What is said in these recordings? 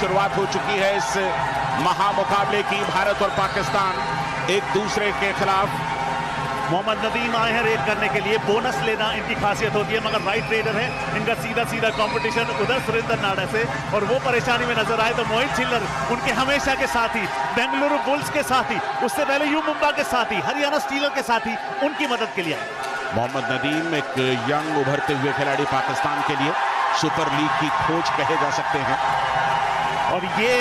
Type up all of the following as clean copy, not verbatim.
शुरुआत हो चुकी है इस महामुकाबले की। भारत और पाकिस्तान एक दूसरे के खिलाफ। मोहम्मद नदीम आए हैं रेड करने के लिए, बोनस लेना इनकी खासियत होती है, मगर राइट रेडर है। इनका सीधा सीधा कंपटीशन उधर सुरेंद्र नाडा से, और वो परेशानी में नजर आए तो मोहित छिल्लर उनके हमेशा के साथी, बेंगलुरु बुल्स के साथी, उससे पहले यू मुंबा के साथी, हरियाणा स्टीलर के साथी, उनकी मदद के लिए। मोहम्मद नदीम एक यंग उभरते हुए खिलाड़ी, पाकिस्तान के लिए सुपर लीग की खोज कहे जा सकते हैं। और ये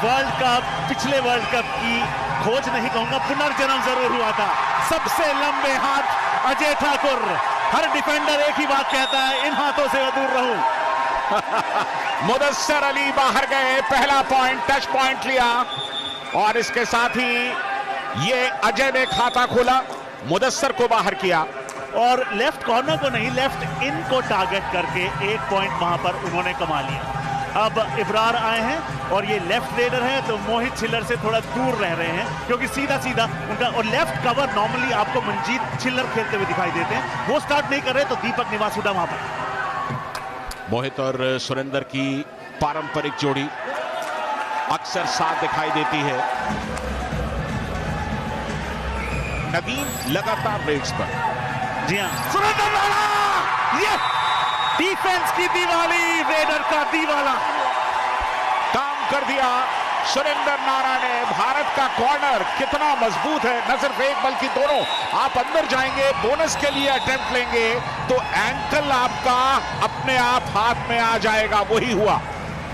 वर्ल्ड कप, पिछले वर्ल्ड कप की खोज नहीं कहूंगा, पुनर्जन्म जरूर हुआ था। सबसे लंबे हाथ अजय ठाकुर। हर डिफेंडर एक ही बात कहता है, इन हाथों से दूर रहूं। मुदस्सर अली बाहर गए, पहला पॉइंट, टच पॉइंट लिया, और इसके साथ ही ये अजय ने खाता खोला, मुदस्सर को बाहर किया। और लेफ्ट कॉर्नर को नहीं, लेफ्ट इन को टारगेट करके एक पॉइंट वहां पर उन्होंने कमा लिया। अब इब्रार आए हैं और ये लेफ्ट रेडर है, तो मोहित छिल्लर से थोड़ा दूर रह रहे हैं, क्योंकि सीधा सीधा उनका, और लेफ्ट कवर नॉर्मली आपको मनजीत छिल्लर खेलते हुए दिखाई देते हैं, वो स्टार्ट नहीं कर रहे, तो दीपक निवासुडा वहां पर। मोहित और सुरेंद्र की पारंपरिक जोड़ी अक्सर साथ दिखाई देती है। नदीम लगातार रेड्स पर। जी हाँ, सुरेंद्र नाडा, ये डिफेंस की दिवाली, रेडर का दीवाला काम कर दिया सुरेंद्र नाडा ने। भारत का कॉर्नर कितना मजबूत है, न सिर्फ एक बल्कि दोनों। आप अंदर जाएंगे, बोनस के लिए अटेम्प्ट लेंगे, तो एंकल आपका अपने आप हाथ में आ जाएगा। वही हुआ।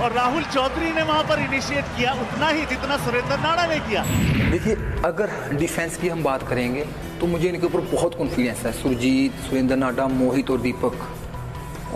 और राहुल चौधरी ने वहां पर इनिशिएट किया उतना ही जितना सुरेंद्र नाडा ने किया। देखिए, अगर डिफेंस की हम बात करेंगे तो मुझे इनके ऊपर बहुत कॉन्फिडेंस है। सुरजीत, सुरेंद्र नाडा, मोहित और दीपक,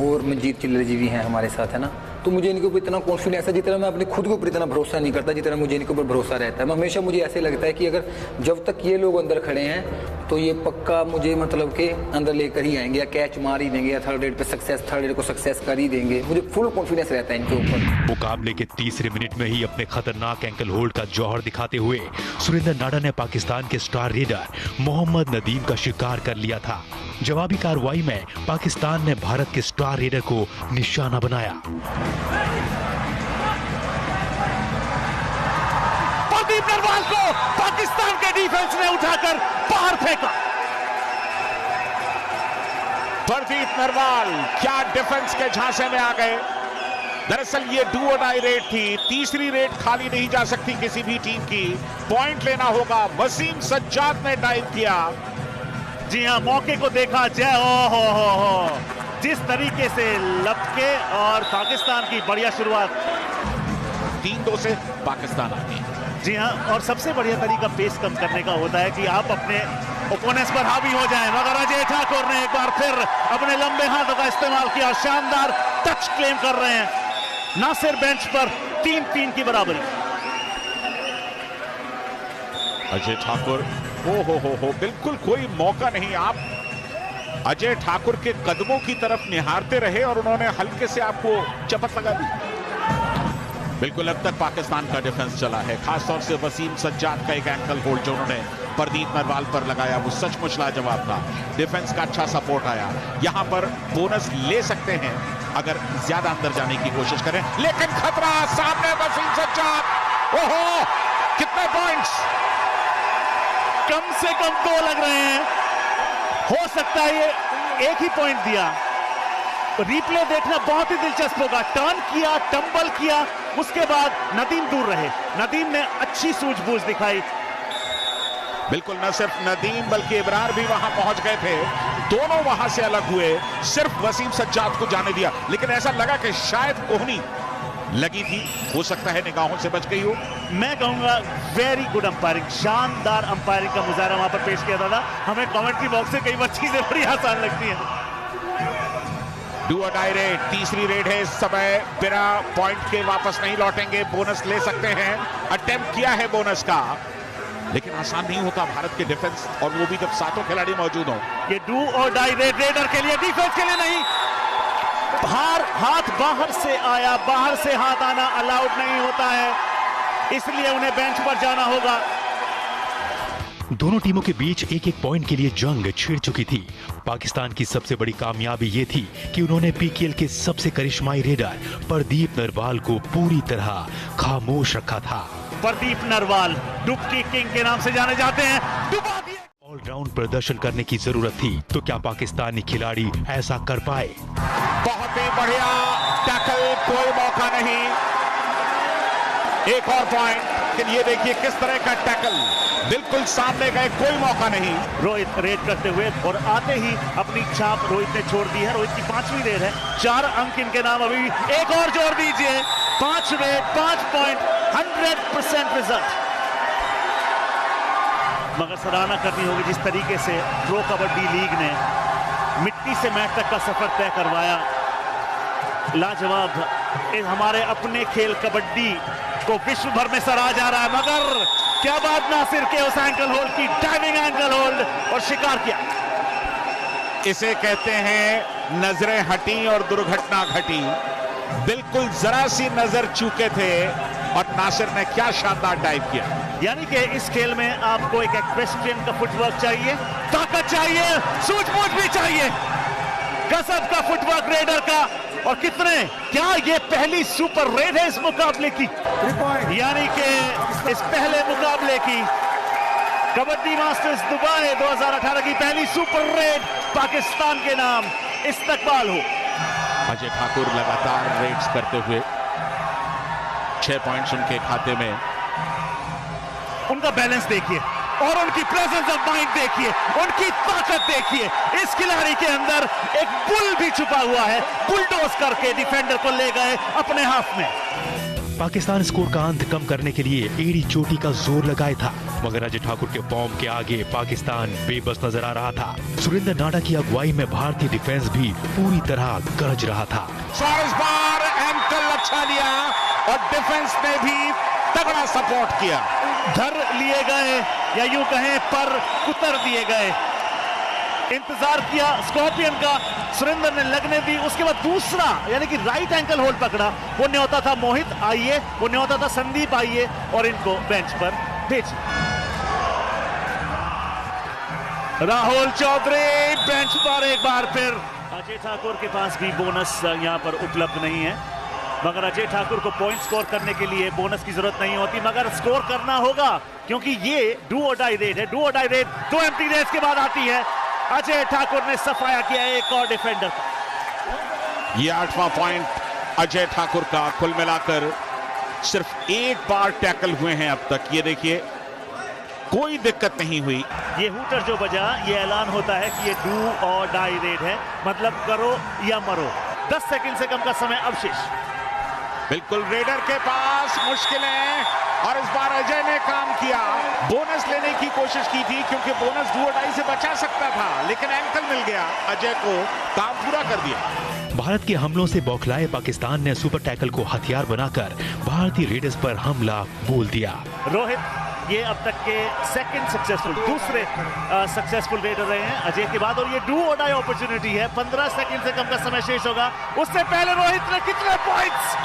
और मनजीत छिल्लर जी भी हैं हमारे साथ, है ना। तो मुझे इनके ऊपर इतना कॉन्फिडेंस है, जितना मैं अपने खुद के ऊपर इतना भरोसा नहीं करता, जितना मुझे इनके ऊपर भरोसा रहता है। मैं हमेशा, मुझे ऐसे लगता है कि अगर जब तक ये लोग अंदर खड़े हैं तो ये पक्का मुझे मतलब के अंदर लेकर ही आएंगे, या कैच मार ही देंगे, या थर्ड रेड पे सक्सेस, थर्ड रेड को सक्सेस कर ही देंगे। मुझे फुल कॉन्फिडेंस रहता है इनके ऊपर। मुकाबले के तीसरे मिनट में ही अपने खतरनाक एंकल होल्ड का जौहर दिखाते हुए सुरेंद्र नाडा ने पाकिस्तान के स्टार रेडर मोहम्मद नदीम का शिकार कर लिया था। जवाबी कार्रवाई में पाकिस्तान ने भारत के स्टार रेडर को निशाना बनाया। प्रदीप नरवाल को पाकिस्तान के डिफेंस ने उठाकर बाहर फेंका। प्रदीप नरवाल क्या डिफेंस के झांसे में आ गए। दरअसल ये डू और डाई रेड थी, तीसरी रेड खाली नहीं जा सकती किसी भी टीम की। पॉइंट लेना होगा। वसीम सज्जाद ने डाइव किया। जी हाँ, मौके को देखा, जय हो। जिस तरीके से लपके, और पाकिस्तान की बढ़िया शुरुआत। 3-2 से पाकिस्तान आगे। जी हाँ, और सबसे बढ़िया तरीका पेस कम करने का होता है कि आप अपने ओपोनेंट्स पर हावी हो जाएं। मगर अजय ठाकुर ने एक बार फिर अपने लंबे हाथों का इस्तेमाल किया, शानदार टच क्लेम कर रहे हैं। नासिर बेंच पर 3-3 की बराबरी। अजय ठाकुर, हो, बिल्कुल कोई मौका नहीं। आप अजय ठाकुर के कदमों की तरफ निहारते रहे और उन्होंने हल्के से आपको चपत लगा दी। बिल्कुल अब तक पाकिस्तान का डिफेंस चला है, खासतौर से वसीम सज्जाद का एक एंकल होल्ड जो उन्होंने प्रदीप नरवाल पर लगाया, वो सचमुच लाजवाब था। डिफेंस का अच्छा सपोर्ट आया। यहां पर बोनस ले सकते हैं अगर ज्यादा अंदर जाने की कोशिश करें, लेकिन खतरा सामने। वसीम सज्जाद, ओहो, कितने पॉइंट्स? कम से कम 2 लग रहे हैं। हो सकता है ये एक ही पॉइंट दिया। रिप्ले देखना बहुत ही दिलचस्प होगा। टर्न किया, टंबल किया, उसके बाद नदीम दूर रहे। नदीम ने अच्छी सूझबूझ दिखाई। बिल्कुल, न सिर्फ नदीम बल्कि इब्रार भी वहां पहुंच गए थे। दोनों वहां से अलग हुए, सिर्फ वसीम सज्जाद को जाने दिया। लेकिन ऐसा लगा कि शायद कोहनी लगी थी, हो सकता है निगाहों से बच गई हो। मैं कहूंगा वेरी गुड अंपायरिंग, शानदार अंपायरिंग का मुजाहरा वहां पर पेश किया था। हमें कमेंट्री बॉक्स से कई बार चीजें बड़ी आसान लगती हैं। डू और डाई रेड, तीसरी रेड है इस समय। बिना पॉइंट के वापस नहीं लौटेंगे, बोनस ले सकते हैं। अटेम्प्ट किया है बोनस का, लेकिन आसान नहीं होता भारत के डिफेंस, और वो भी जब 7 खिलाड़ी मौजूद हो। ये डू और डाई रेड, रेडर के लिए, डिफेंस के लिए नहीं। हाथ बाहर से आया, बाहर से हाथ आना अलाउड नहीं होता है, इसलिए उन्हें बेंच पर जाना होगा। दोनों टीमों के बीच एक एक पॉइंट के लिए जंग छिड़ चुकी थी। पाकिस्तान की सबसे बड़ी कामयाबी ये थी कि उन्होंने पीकेएल के सबसे करिश्माई रेडर प्रदीप नरवाल को पूरी तरह खामोश रखा था। प्रदीप नरवाल डुबकी किंग के नाम से जाने जाते हैं। डुबा दिए। ऑलराउंड प्रदर्शन करने की जरूरत थी, तो क्या पाकिस्तानी खिलाड़ी ऐसा कर पाए? बहुत ही बढ़िया टैकल, कोई मौका नहीं। एक और पॉइंट, लेकिन ये देखिए किस तरह का टैकल, बिल्कुल सामने गए, कोई मौका नहीं। रोहित रेड करते हुए और आते ही अपनी छाप रोहित ने छोड़ दी है। रोहित की 5वीं रेड है, 4 अंक इनके नाम। अभी एक और जोड़ दीजिए, 5 रेड, 5 पॉइंट, 100% रिजल्ट। मगर सराहना करनी होगी जिस तरीके से प्रो कबड्डी लीग ने मिट्टी से मैच तक का सफर तय करवाया। लाजवाब हमारे अपने खेल कबड्डी को विश्व भर में सराहा जा रहा है। मगर क्या बात नासिर के उस एंकल होल्ड की, डाइविंग एंकल होल्ड, और शिकार किया। इसे कहते हैं नजरें हटी और दुर्घटना घटी। बिल्कुल जरा सी नजर चूके थे और नासिर ने क्या शानदार डाइव किया। यानी कि इस खेल में आपको एक एक्वेस्ट्रियन का फुटवर्क चाहिए, ताकत चाहिए, सूझबूझ भी चाहिए, गजब का फुटवर्क रेडर का। और कितने, क्या ये पहली सुपर रेड है इस मुकाबले की? यानी कि इस पहले मुकाबले की कबड्डी मास्टर्स दुबई 2018 की पहली सुपर रेड पाकिस्तान के नाम इस्तकबाल हो। अजय ठाकुर लगातार रेड्स करते हुए 6 पॉइंट्स उनके खाते में। उनका बैलेंस देखिए और उनकी प्रेजेंस ऑफ माइंड देखिए, उनकी ताकत देखिए। इस खिलाड़ी के अंदर एक बुल भी छुपा हुआ है। बुलडोज करके डिफेंडर को ले गए अपने हाथ में। पाकिस्तान स्कोर का अंत कम करने के लिए एड़ी चोटी का जोर लगाया था, मगर अजय ठाकुर के फॉर्म के आगे पाकिस्तान बेबस नजर आ रहा था। सुरेंद्र नाडा की अगुवाई में भारतीय डिफेंस भी पूरी तरह गरज रहा था। इस बार एंकल अच्छा लिया और डिफेंस ने भी तगड़ा सपोर्ट किया। धर लिए गए या यूं कहें पर कुतर दिए गए। इंतजार किया स्कॉर्पियन का, सुरेंद्र ने लगने दी। उसके बाद दूसरा यानी कि राइट एंकल होल्ड पकड़ा। वो न्योता था मोहित आइए, वो न्योता था संदीप आइए, और इनको बेंच पर भेज। राहुल चौधरी बेंच पर एक बार फिर। अजय ठाकुर के पास भी बोनस यहां पर उपलब्ध नहीं है, मगर अजय ठाकुर को पॉइंट स्कोर करने के लिए बोनस की जरूरत नहीं होती, मगर स्कोर करना होगा क्योंकि ये डू और डाई रेड है। डू और डाई रेड 2 एम्प्टी रेड्स के बाद आती है। अजय ठाकुर ने सफाया किया एक और डिफेंडर का। ये 8वां पॉइंट अजय ठाकुर का। कुल मिलाकर सिर्फ एक बार टैकल हुए हैं अब तक। ये देखिए कोई दिक्कत नहीं हुई। ये हूटर जो बजा, ये ऐलान होता है कि ये डू और डाई रेड है, मतलब करो या मरो। 10 सेकंड से कम का समय अवशेष। बिल्कुल रेडर के पास मुश्किलें, और इस बार अजय ने काम किया। बोनस लेने की कोशिश की थी क्योंकि बोनस डू और डाई से बचा सकता था, लेकिन एंकल मिल गया। अजय को काम पूरा कर दिया। भारत के हमलों से बौखलाए पाकिस्तान ने सुपर टैकल को हथियार बनाकर भारतीय रेडर्स पर हमला बोल दिया। रोहित ये अब तक के दूसरे सक्सेसफुल रेडर रहे हैं अजय के बाद, और ये डू और डाई अपॉर्चुनिटी है। 15 सेकंड से कम का समय शेष होगा। उससे पहले रोहित ने कितने पॉइंट्स?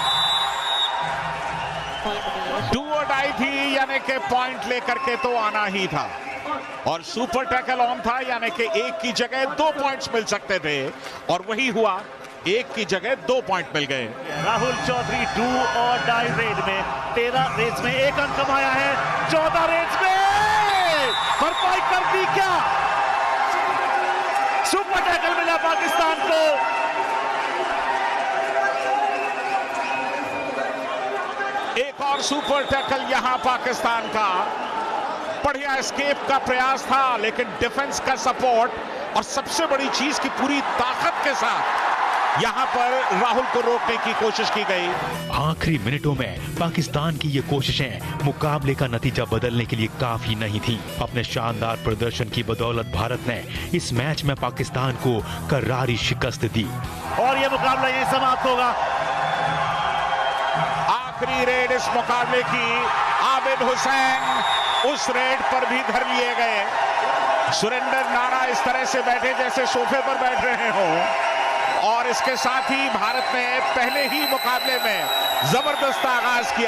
डू और डाई थी, यानी कि पॉइंट लेकर के तो आना ही था, और सुपर टैकल ऑन था, यानी कि एक की जगह 2 पॉइंट्स मिल सकते थे, और वही हुआ। एक की जगह 2 पॉइंट मिल गए। राहुल चौधरी डू और डाई रेड में 13 रेड्स में 1 अंक कमाया है। 14 रेड्स में भरपाई कर दी क्या? सुपर टैकल मिला पाकिस्तान को। एक और सुपर टैकल यहां पाकिस्तान का। बढ़िया एस्केप का प्रयास था, लेकिन डिफेंस का सपोर्ट और सबसे बड़ी चीज की पूरी ताकत के साथ यहां पर राहुल को रोकने की कोशिश की गई। आखिरी मिनटों में पाकिस्तान की ये कोशिशें मुकाबले का नतीजा बदलने के लिए काफी नहीं थी। अपने शानदार प्रदर्शन की बदौलत भारत ने इस मैच में पाकिस्तान को करारी शिकस्त दी, और ये मुकाबला यहीं समाप्त होगा। आखिरी रेड इस मुकाबले की। आबिद हुसैन उस रेड पर भी धर लिए गए। सुरेंद्र नाडा इस तरह से बैठे जैसे सोफे पर बैठ रहे हों, और इसके साथ ही भारत ने पहले ही मुकाबले में जबरदस्त आगाज किया।